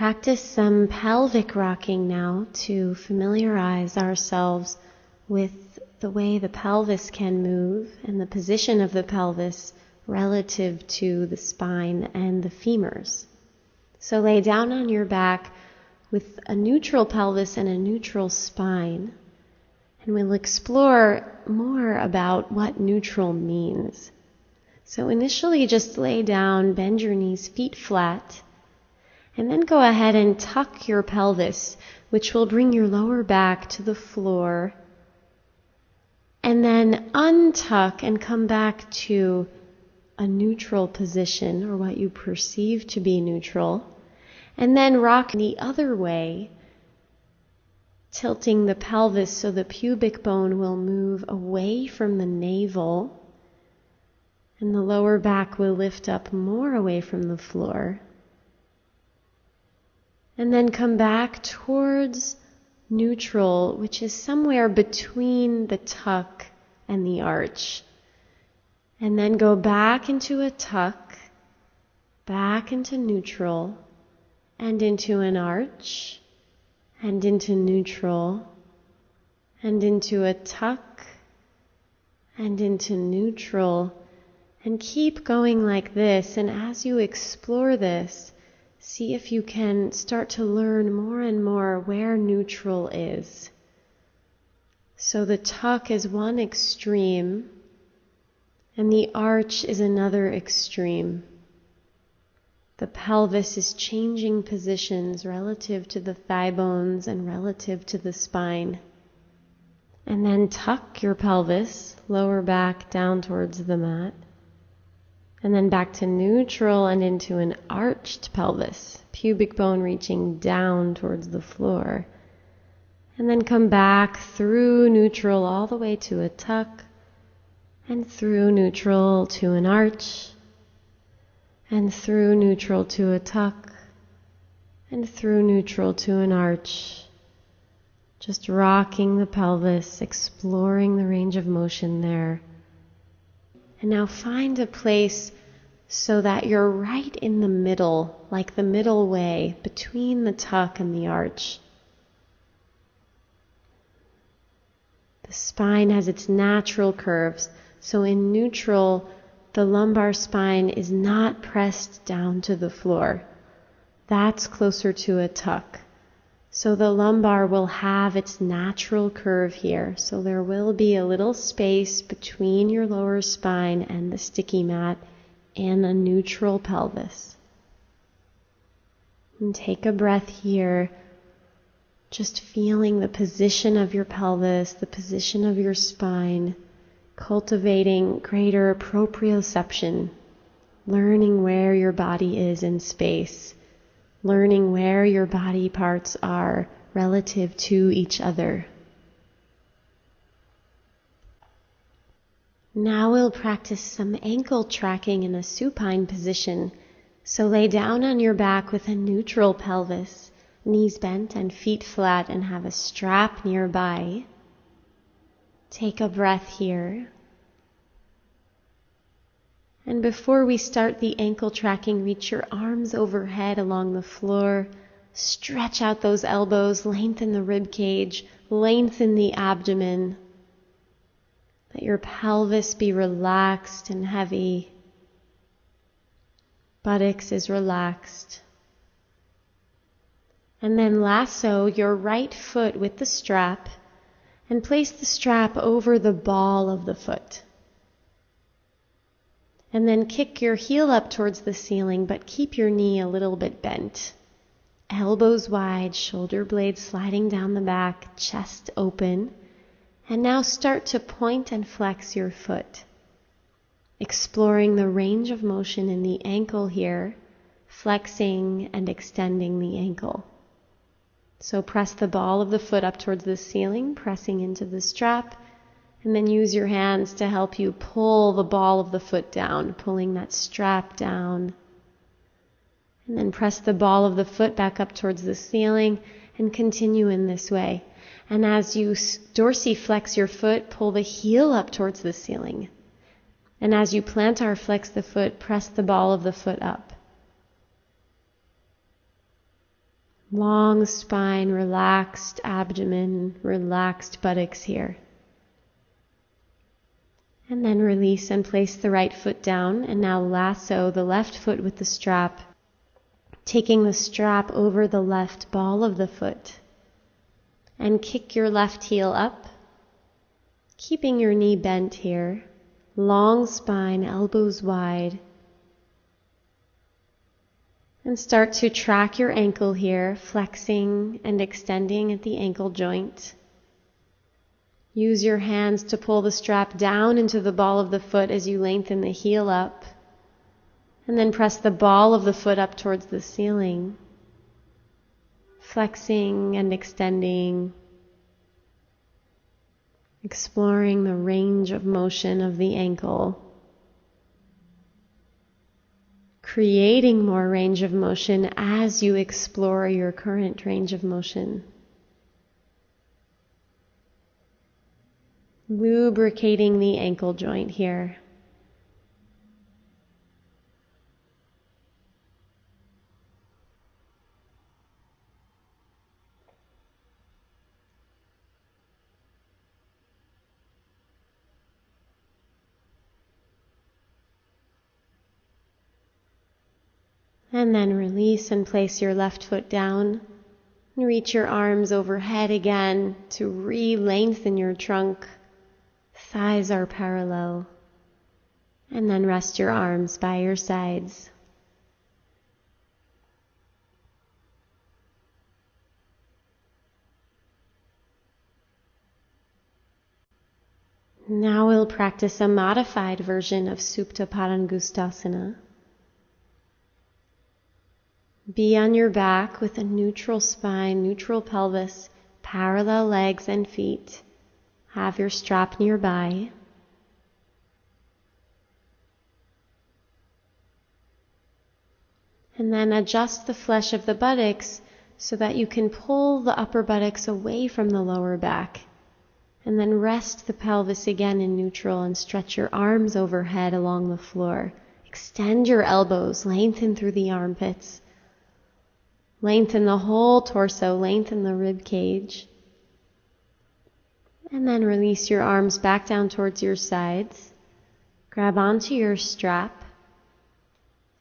practice some pelvic rocking now to familiarize ourselves with the way the pelvis can move and the position of the pelvis relative to the spine and the femurs. So lay down on your back with a neutral pelvis and a neutral spine, and we'll explore more about what neutral means. So initially just lay down, bend your knees, feet flat, and then go ahead and tuck your pelvis, which will bring your lower back to the floor. And then untuck and come back to a neutral position, or what you perceive to be neutral. And then rock the other way, tilting the pelvis so the pubic bone will move away from the navel and the lower back will lift up more away from the floor. And then come back towards neutral, which is somewhere between the tuck and the arch. And then go back into a tuck, back into neutral, and into an arch, and into neutral, and into a tuck, and into neutral. And keep going like this, and as you explore this, see if you can start to learn more and more where neutral is. So the tuck is one extreme, and the arch is another extreme. The pelvis is changing positions relative to the thigh bones and relative to the spine. And then tuck your pelvis, lower back down towards the mat. And then back to neutral and into an arched pelvis, pubic bone reaching down towards the floor. And then come back through neutral all the way to a tuck, and through neutral to an arch, and through neutral to a tuck, and through neutral to an arch. Just rocking the pelvis, exploring the range of motion there. And now find a place so that you're right in the middle, like the middle way between the tuck and the arch. The spine has its natural curves, so in neutral, the lumbar spine is not pressed down to the floor. That's closer to a tuck. So the lumbar will have its natural curve here. So there will be a little space between your lower spine and the sticky mat and a neutral pelvis. And take a breath here, just feeling the position of your pelvis, the position of your spine, cultivating greater proprioception, learning where your body is in space, learning where your body parts are relative to each other. Now we'll practice some ankle tracking in a supine position. So lay down on your back with a neutral pelvis, knees bent and feet flat, and have a strap nearby. Take a breath here. And before we start the ankle tracking, reach your arms overhead along the floor. Stretch out those elbows, lengthen the rib cage, lengthen the abdomen. Let your pelvis be relaxed and heavy. Buttocks is relaxed. And then lasso your right foot with the strap and place the strap over the ball of the foot. And then kick your heel up towards the ceiling, but keep your knee a little bit bent. Elbows wide, shoulder blades sliding down the back, chest open. And now start to point and flex your foot, exploring the range of motion in the ankle here, flexing and extending the ankle. So press the ball of the foot up towards the ceiling, pressing into the strap, and then use your hands to help you pull the ball of the foot down, pulling that strap down. And then press the ball of the foot back up towards the ceiling and continue in this way. And as you dorsiflex your foot, pull the heel up towards the ceiling. And as you plantar flex the foot, press the ball of the foot up. Long spine, relaxed abdomen, relaxed buttocks here. And then release and place the right foot down. And now lasso the left foot with the strap, taking the strap over the left ball of the foot. And kick your left heel up, keeping your knee bent here. Long spine, elbows wide. And start to track your ankle here, flexing and extending at the ankle joint. Use your hands to pull the strap down into the ball of the foot as you lengthen the heel up. And then press the ball of the foot up towards the ceiling. Flexing and extending. Exploring the range of motion of the ankle. Creating more range of motion as you explore your current range of motion. Lubricating the ankle joint here. And then release and place your left foot down. And reach your arms overhead again to re-lengthen your trunk. Thighs are parallel. And then rest your arms by your sides. Now we'll practice a modified version of Supta Padangusthasana. Be on your back with a neutral spine, neutral pelvis, parallel legs and feet. Have your strap nearby. And then adjust the flesh of the buttocks so that you can pull the upper buttocks away from the lower back. And then rest the pelvis again in neutral and stretch your arms overhead along the floor. Extend your elbows, lengthen through the armpits. Lengthen the whole torso, lengthen the rib cage. And then release your arms back down towards your sides. Grab onto your strap.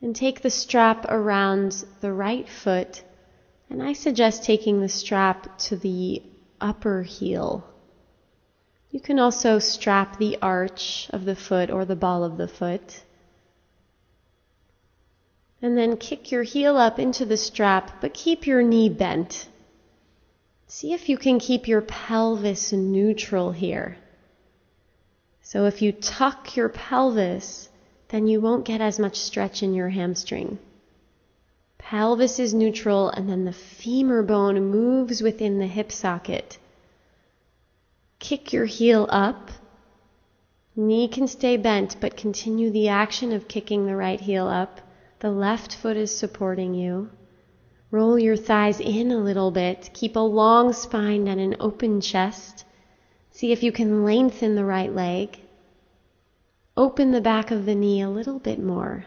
And take the strap around the right foot. And I suggest taking the strap to the upper heel. You can also strap the arch of the foot or the ball of the foot. And then kick your heel up into the strap, but keep your knee bent. See if you can keep your pelvis neutral here. So if you tuck your pelvis, then you won't get as much stretch in your hamstring. Pelvis is neutral, and then the femur bone moves within the hip socket. Kick your heel up. Knee can stay bent, but continue the action of kicking the right heel up. The left foot is supporting you. Roll your thighs in a little bit. Keep a long spine and an open chest. See if you can lengthen the right leg. Open the back of the knee a little bit more.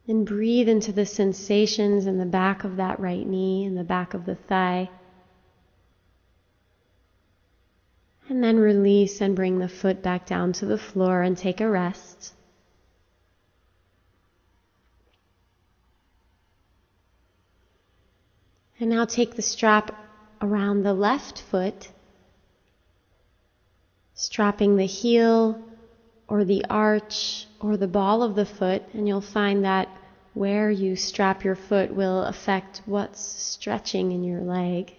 And breathe into the sensations in the back of that right knee and the back of the thigh. And then release and bring the foot back down to the floor and take a rest. And now take the strap around the left foot, strapping the heel or the arch or the ball of the foot, and you'll find that where you strap your foot will affect what's stretching in your leg.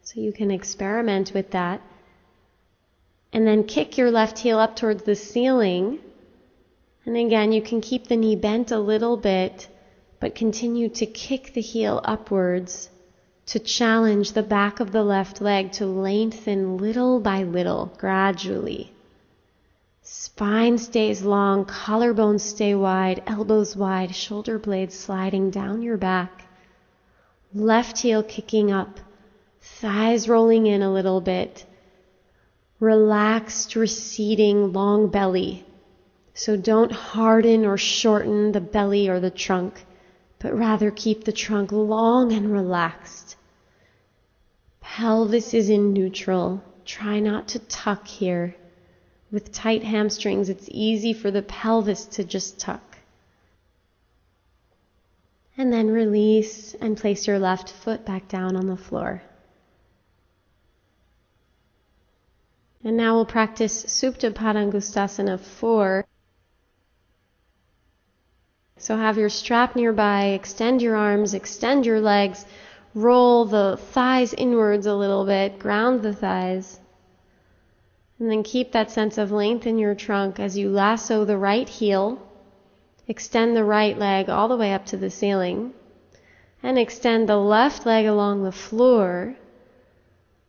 So you can experiment with that. And then kick your left heel up towards the ceiling. And again, you can keep the knee bent a little bit, but continue to kick the heel upwards to challenge the back of the left leg to lengthen little by little, gradually. Spine stays long, collarbones stay wide, elbows wide, shoulder blades sliding down your back. Left heel kicking up, thighs rolling in a little bit. Relaxed, receding, long belly. So don't harden or shorten the belly or the trunk, but rather keep the trunk long and relaxed. Pelvis is in neutral. Try not to tuck here. With tight hamstrings, it's easy for the pelvis to just tuck. And then release and place your left foot back down on the floor. And now we'll practice Supta Padangustasana 4. So have your strap nearby, extend your arms, extend your legs, roll the thighs inwards a little bit, ground the thighs. And then keep that sense of length in your trunk as you lasso the right heel, extend the right leg all the way up to the ceiling, and extend the left leg along the floor,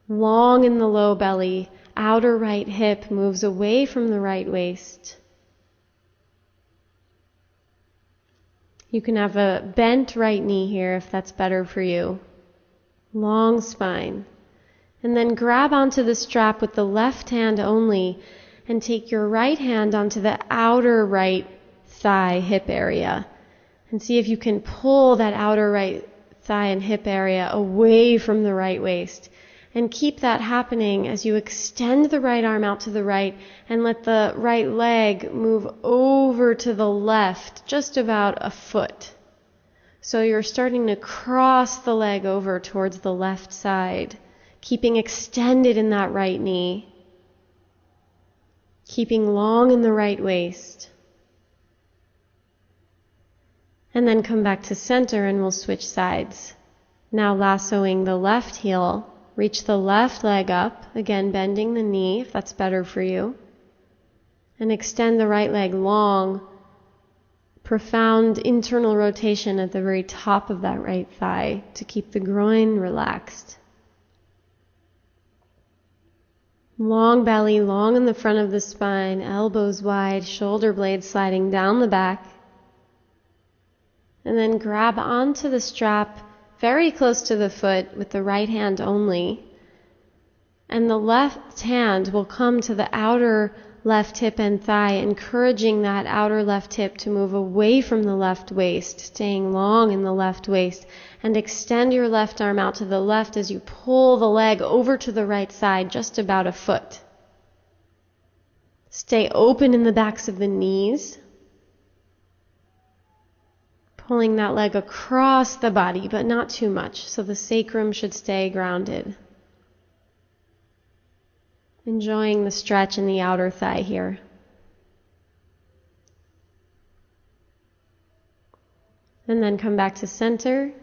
long in the low belly, outer right hip moves away from the right waist. You can have a bent right knee here if that's better for you. Long spine. And then grab onto the strap with the left hand only and take your right hand onto the outer right thigh hip area. And see if you can pull that outer right thigh and hip area away from the right waist. And keep that happening as you extend the right arm out to the right and let the right leg move over to the left, just about a foot. So you're starting to cross the leg over towards the left side, keeping extended in that right knee, keeping long in the right waist. And then come back to center and we'll switch sides. Now lassoing the left heel. Reach the left leg up, again bending the knee if that's better for you. And extend the right leg long, profound internal rotation at the very top of that right thigh to keep the groin relaxed. Long belly, long in the front of the spine, elbows wide, shoulder blades sliding down the back. And then grab onto the strap very close to the foot with the right hand only. And the left hand will come to the outer left hip and thigh, encouraging that outer left hip to move away from the left waist, staying long in the left waist. And extend your left arm out to the left as you pull the leg over to the right side, just about a foot. Stay open in the backs of the knees. Pulling that leg across the body, but not too much, so the sacrum should stay grounded. Enjoying the stretch in the outer thigh here. And then come back to center.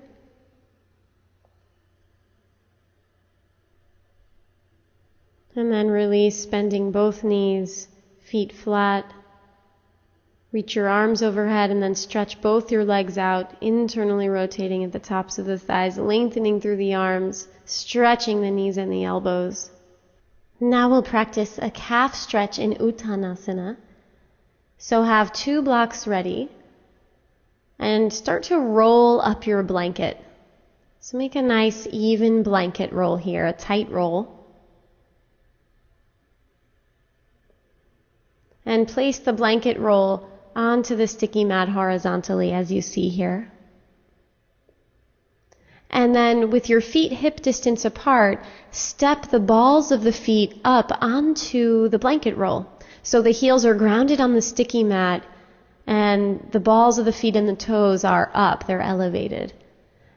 And then release, bending both knees, feet flat. Reach your arms overhead and then stretch both your legs out, internally rotating at the tops of the thighs, lengthening through the arms, stretching the knees and the elbows. Now we'll practice a calf stretch in Uttanasana. So have 2 blocks ready and start to roll up your blanket. So make a nice even blanket roll here, a tight roll. And place the blanket roll onto the sticky mat horizontally as you see here. And then with your feet hip distance apart, step the balls of the feet up onto the blanket roll. So the heels are grounded on the sticky mat and the balls of the feet and the toes are up, they're elevated.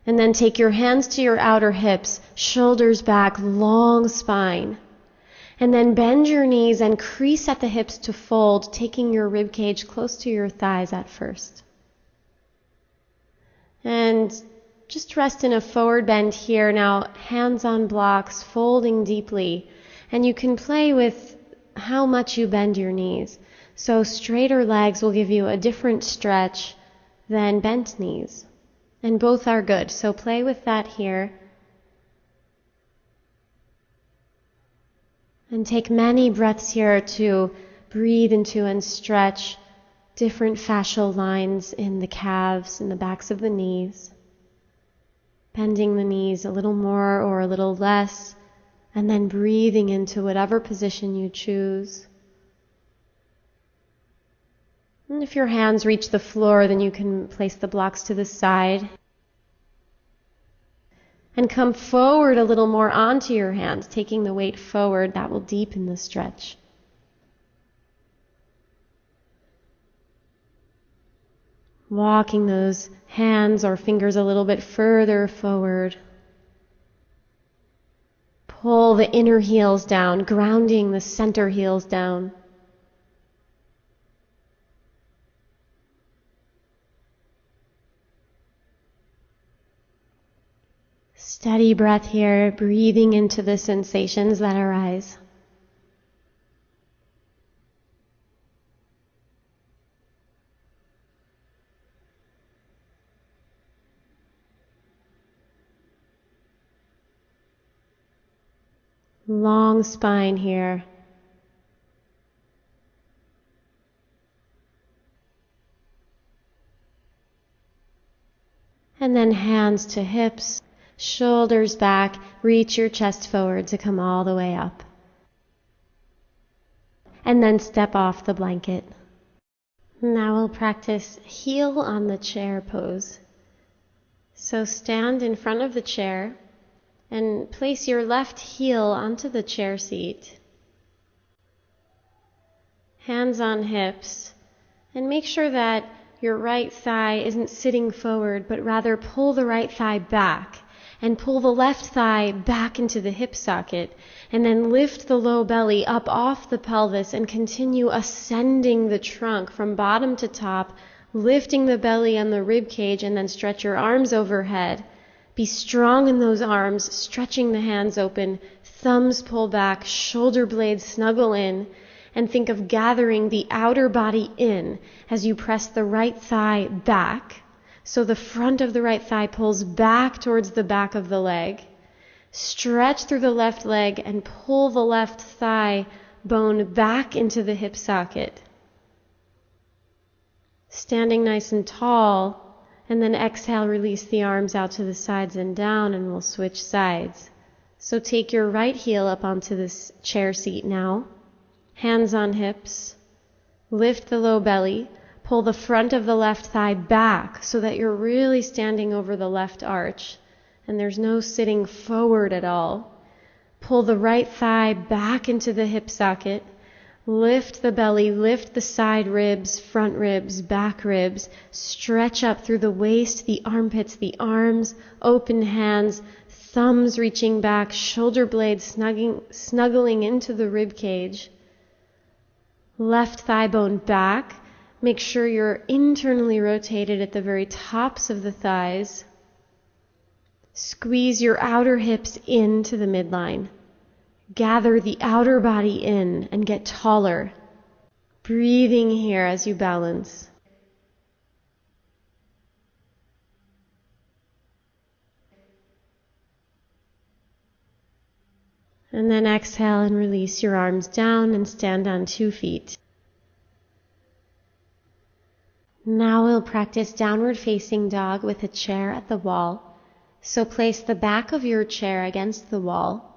And then take your hands to your outer hips, shoulders back, long spine. And then bend your knees and crease at the hips to fold, taking your rib cage close to your thighs at first. And just rest in a forward bend here. Now, hands on blocks, folding deeply. And you can play with how much you bend your knees. So straighter legs will give you a different stretch than bent knees. And both are good. So play with that here. And take many breaths here to breathe into and stretch different fascial lines in the calves, in the backs of the knees. Bending the knees a little more or a little less, and then breathing into whatever position you choose. And if your hands reach the floor, then you can place the blocks to the side and come forward a little more onto your hands, taking the weight forward. That will deepen the stretch. Walking those hands or fingers a little bit further forward. Pull the inner heels down, grounding the center heels down. Steady breath here, breathing into the sensations that arise. Long spine here. And then hands to hips, shoulders back, reach your chest forward to come all the way up. And then step off the blanket. Now we'll practice heel on the chair pose. So stand in front of the chair and place your left heel onto the chair seat. Hands on hips, and make sure that your right thigh isn't sitting forward, but rather pull the right thigh back and pull the left thigh back into the hip socket, and then lift the low belly up off the pelvis and continue ascending the trunk from bottom to top, lifting the belly and the rib cage, and then stretch your arms overhead. Be strong in those arms, stretching the hands open, thumbs pull back, shoulder blades snuggle in, and think of gathering the outer body in as you press the right thigh back. So the front of the right thigh pulls back towards the back of the leg. Stretch through the left leg and pull the left thigh bone back into the hip socket. Standing nice and tall, and then exhale, release the arms out to the sides and down, and we'll switch sides. So take your right heel up onto this chair seat now. Hands on hips. Lift the low belly. Pull the front of the left thigh back so that you're really standing over the left arch, and there's no sitting forward at all. Pull the right thigh back into the hip socket. Lift the belly, lift the side ribs, front ribs, back ribs. Stretch up through the waist, the armpits, the arms, open hands, thumbs reaching back, shoulder blades snuggling into the rib cage. Left thigh bone back. Make sure you're internally rotated at the very tops of the thighs. Squeeze your outer hips into the midline. Gather the outer body in and get taller. Breathing here as you balance. And then exhale and release your arms down and stand on 2 feet. Now we'll practice downward facing dog with a chair at the wall. So place the back of your chair against the wall.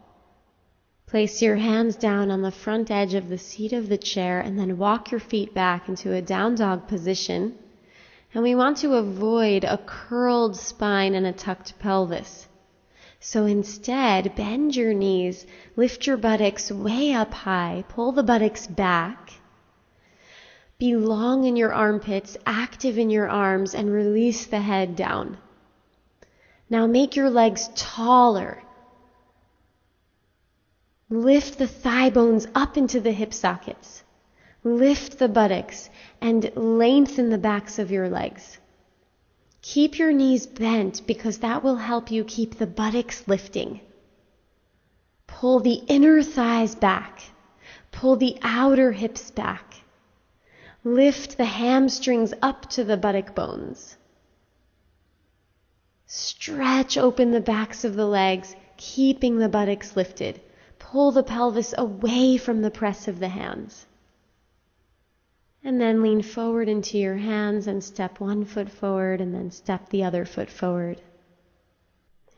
Place your hands down on the front edge of the seat of the chair and then walk your feet back into a down dog position. And we want to avoid a curled spine and a tucked pelvis. So instead, bend your knees, lift your buttocks way up high, pull the buttocks back. Be long in your armpits, active in your arms, and release the head down. Now make your legs taller. Lift the thigh bones up into the hip sockets. Lift the buttocks and lengthen the backs of your legs. Keep your knees bent because that will help you keep the buttocks lifting. Pull the inner thighs back. Pull the outer hips back. Lift the hamstrings up to the buttock bones. Stretch open the backs of the legs, keeping the buttocks lifted. Pull the pelvis away from the press of the hands. And then lean forward into your hands and step 1 foot forward and then step the other foot forward.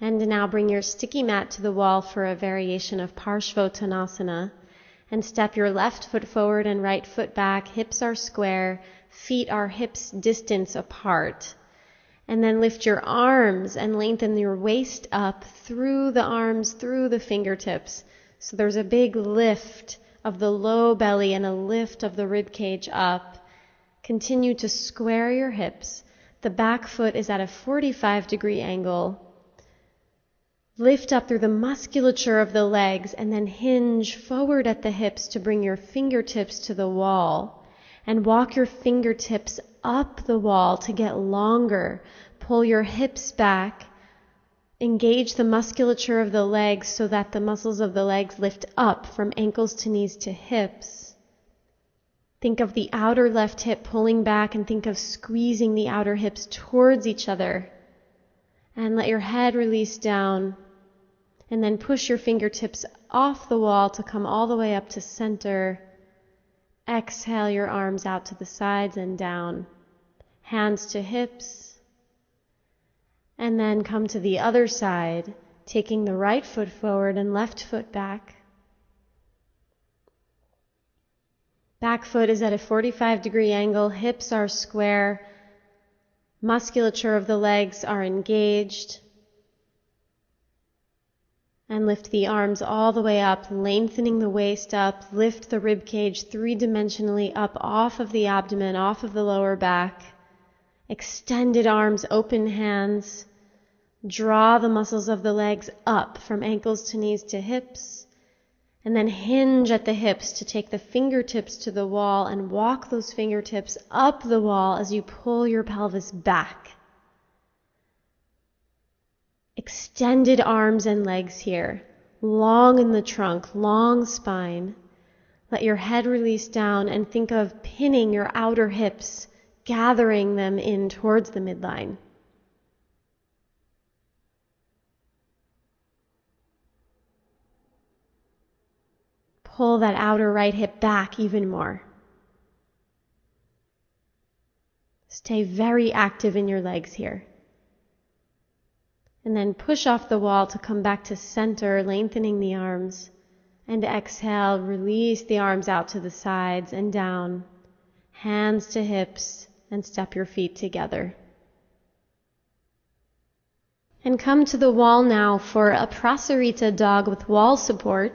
And now bring your sticky mat to the wall for a variation of Parshvottanasana. And step your left foot forward and right foot back. Hips are square. Feet are hips distance apart. And then lift your arms and lengthen your waist up through the arms, through the fingertips. So there's a big lift of the low belly and a lift of the rib cage up. Continue to square your hips. The back foot is at a 45-degree angle. Lift up through the musculature of the legs and then hinge forward at the hips to bring your fingertips to the wall. And walk your fingertips up the wall to get longer. Pull your hips back. Engage the musculature of the legs so that the muscles of the legs lift up from ankles to knees to hips. Think of the outer left hip pulling back and think of squeezing the outer hips towards each other. And let your head release down. And then push your fingertips off the wall to come all the way up to center. Exhale your arms out to the sides and down. Hands to hips. And then come to the other side, taking the right foot forward and left foot back. Back foot is at a 45-degree angle. Hips are square. Musculature of the legs are engaged. And lift the arms all the way up, lengthening the waist up. Lift the rib cage three-dimensionally up off of the abdomen, off of the lower back. Extended arms, open hands. Draw the muscles of the legs up from ankles to knees to hips. And then hinge at the hips to take the fingertips to the wall and walk those fingertips up the wall as you pull your pelvis back. Extended arms and legs here, long in the trunk, long spine. Let your head release down and think of pinning your outer hips, gathering them in towards the midline. Pull that outer right hip back even more. Stay very active in your legs here. And then push off the wall to come back to center, lengthening the arms. And exhale, release the arms out to the sides and down. Hands to hips, and step your feet together. And come to the wall now for a Prasarita dog with wall support.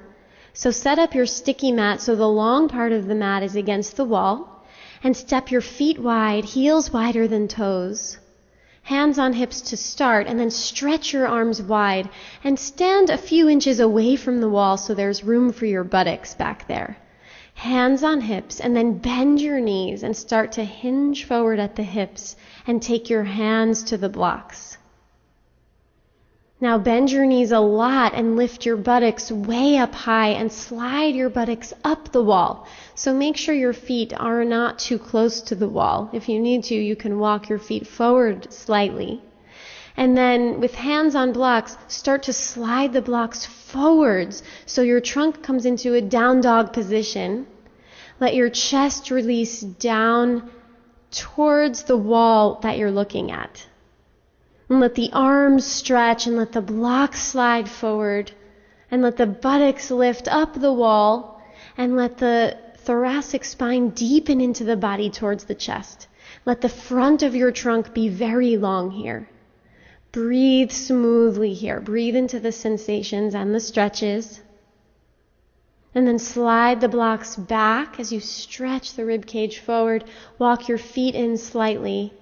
So set up your sticky mat so the long part of the mat is against the wall. And step your feet wide, heels wider than toes. Hands on hips to start, and then stretch your arms wide and stand a few inches away from the wall so there's room for your buttocks back there. Hands on hips, and then bend your knees and start to hinge forward at the hips and take your hands to the blocks. Now bend your knees a lot and lift your buttocks way up high and slide your buttocks up the wall. So make sure your feet are not too close to the wall. If you need to, you can walk your feet forward slightly. And then with hands on blocks, start to slide the blocks forwards so your trunk comes into a down dog position. Let your chest release down towards the wall that you're looking at. And let the arms stretch and let the blocks slide forward and let the buttocks lift up the wall and let the thoracic spine deepen into the body towards the chest. Let the front of your trunk be very long here. Breathe smoothly here. Breathe into the sensations and the stretches. And then slide the blocks back as you stretch the rib cage forward. Walk your feet in slightly.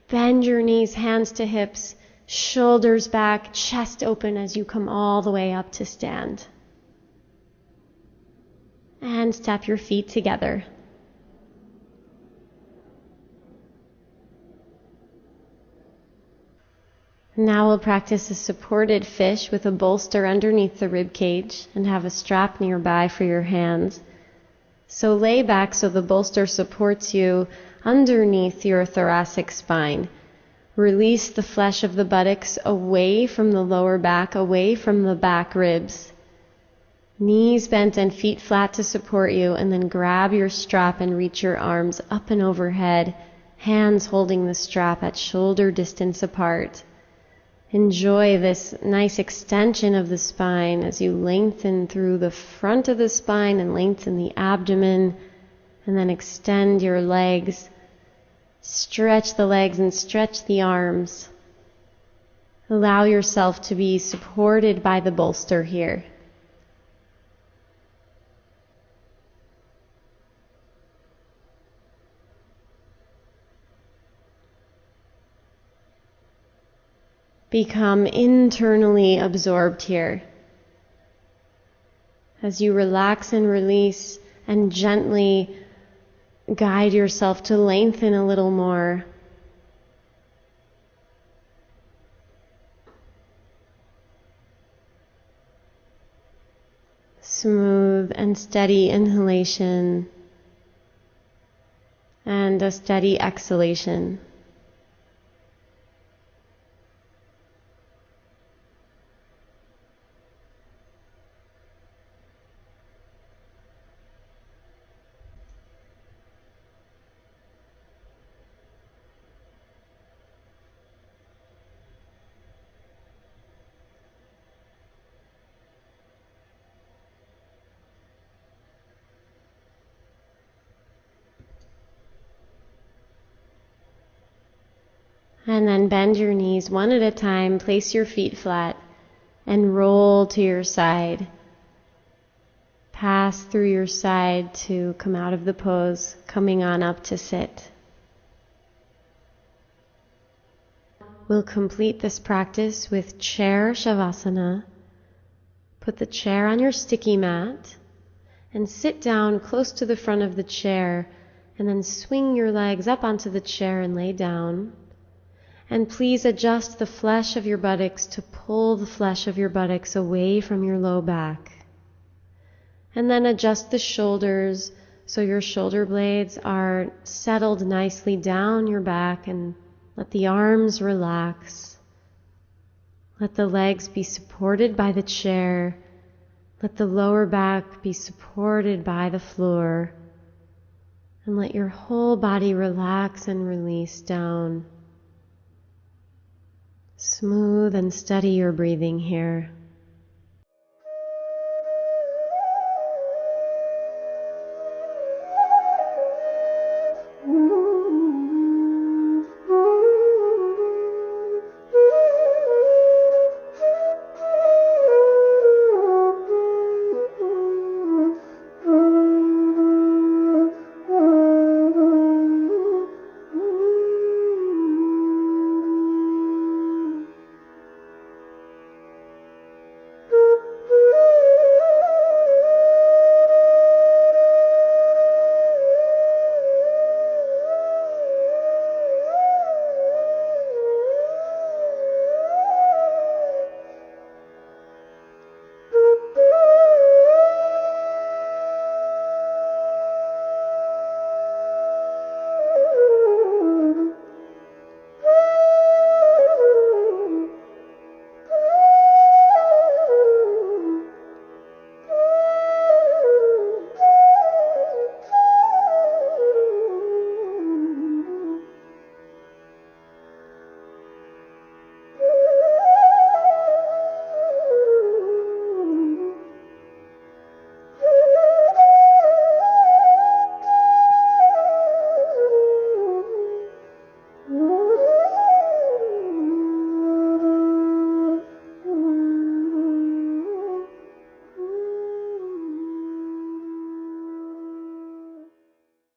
Bend your knees, hands to hips, shoulders back, chest open as you come all the way up to stand. And step your feet together. Now we'll practice a supported fish with a bolster underneath the rib cage and have a strap nearby for your hands. So lay back so the bolster supports you underneath your thoracic spine. Release the flesh of the buttocks away from the lower back, away from the back ribs. Knees bent and feet flat to support you, and then grab your strap and reach your arms up and overhead, hands holding the strap at shoulder distance apart. Enjoy this nice extension of the spine as you lengthen through the front of the spine and lengthen the abdomen, and then extend your legs. Stretch the legs and stretch the arms. Allow yourself to be supported by the bolster here. Become internally absorbed here. As you relax and release and gently guide yourself to lengthen a little more. Smooth and steady inhalation and a steady exhalation. And then bend your knees one at a time, place your feet flat, and roll to your side. Pass through your side to come out of the pose, coming on up to sit. We'll complete this practice with chair shavasana. Put the chair on your sticky mat and sit down close to the front of the chair, and then swing your legs up onto the chair and lay down. And please adjust the flesh of your buttocks to pull the flesh of your buttocks away from your low back. And then adjust the shoulders so your shoulder blades are settled nicely down your back, and let the arms relax. Let the legs be supported by the chair. Let the lower back be supported by the floor. And let your whole body relax and release down. Smooth and steady your breathing here.